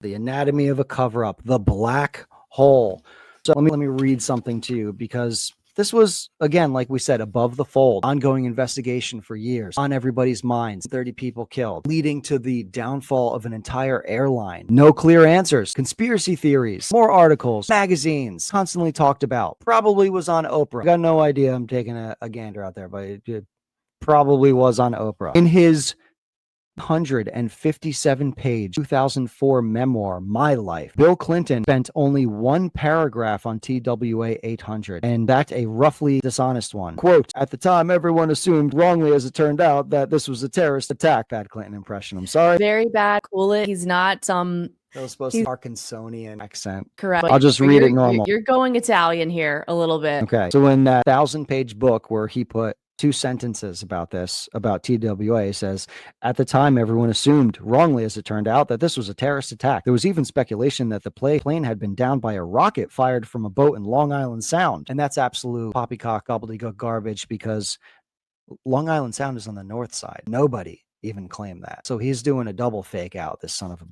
The anatomy of a cover-up, the black hole. So let me read something to you, because this was, again, like we said, above the fold, ongoing investigation for years, on everybody's minds, 30 people killed, leading to the downfall of an entire airline. No clear answers, conspiracy theories, more articles, magazines, constantly talked about. Probably was on Oprah. I got no idea. I'm taking a gander out there, but it probably was on Oprah. In his 157-page 2004 memoir, My Life, Bill Clinton spent only one paragraph on TWA 800, and that's a roughly dishonest one. Quote, "At the time, everyone assumed, wrongly as it turned out, that this was a terrorist attack." Bad Clinton impression. I'm sorry. Very bad. Cool it. He's not some... That was supposed to be Arkansonian accent. Correct. I'll just read it normal. You're going Italian here a little bit. Okay. So in that 1,000-page book where he put 2 sentences about this, about TWA, says, "At the time, everyone assumed, wrongly as it turned out, that this was a terrorist attack. There was even speculation that the plane had been downed by a rocket fired from a boat in Long Island Sound." And that's absolute poppycock gobbledygook garbage, because Long Island Sound is on the north side. Nobody even claimed that. So he's doing a double fake out, this son of a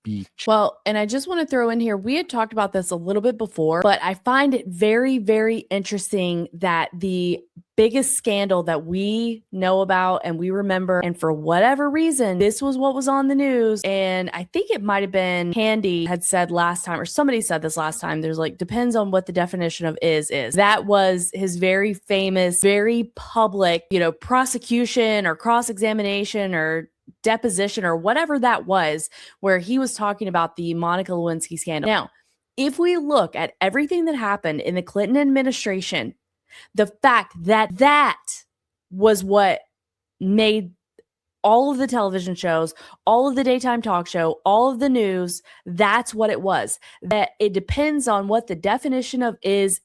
beach. Well, and I just want to throw in here, we had talked about this a little bit before, but I find it very, very interesting that the biggest scandal that we know about and we remember, and for whatever reason, this was what was on the news. And I think it might have been Handy had said last time, or somebody said this last time, there's like, depends on what the definition of is. That was his very famous, very public, prosecution or cross-examination or deposition or whatever that was, where he was talking about the Monica Lewinsky scandal. Now, if we look at everything that happened in the Clinton administration, the fact that that was what made all of the television shows, all of the daytime talk show, all of the news, that's what it was. That it depends on what the definition of is.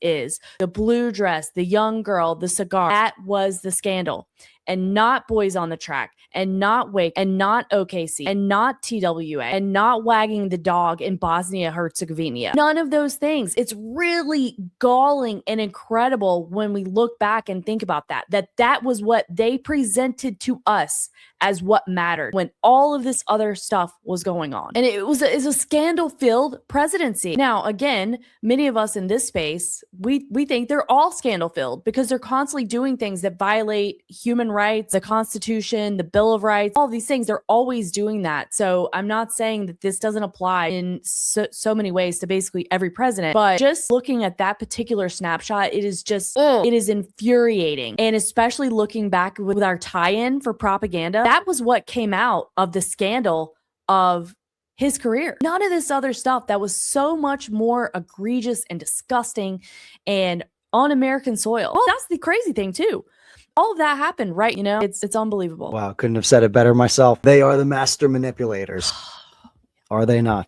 The blue dress, the young girl, the cigar, that was the scandal. And not Boys on the Track, and not Wake, and not OKC, and not TWA, and not Wagging the Dog in Bosnia-Herzegovina. None of those things. It's really galling and incredible when we look back and think about that was what they presented to us as what mattered when all of this other stuff was going on. And it's a scandal-filled presidency. Now, again, many of us in this space, we think they're all scandal-filled because they're constantly doing things that violate human rights, the Constitution, the Bill of Rights, all these things. They're always doing that. So I'm not saying that this doesn't apply in so many ways to basically every president, but just looking at that particular snapshot, it is just, it is infuriating. And especially looking back with our tie-in for propaganda, that was what came out of the scandal of his career. None of this other stuff that was so much more egregious and disgusting and on American soil. Well, that's the crazy thing too. All of that happened, right? It's unbelievable. Wow, couldn't have said it better myself. They are the master manipulators. Are they not?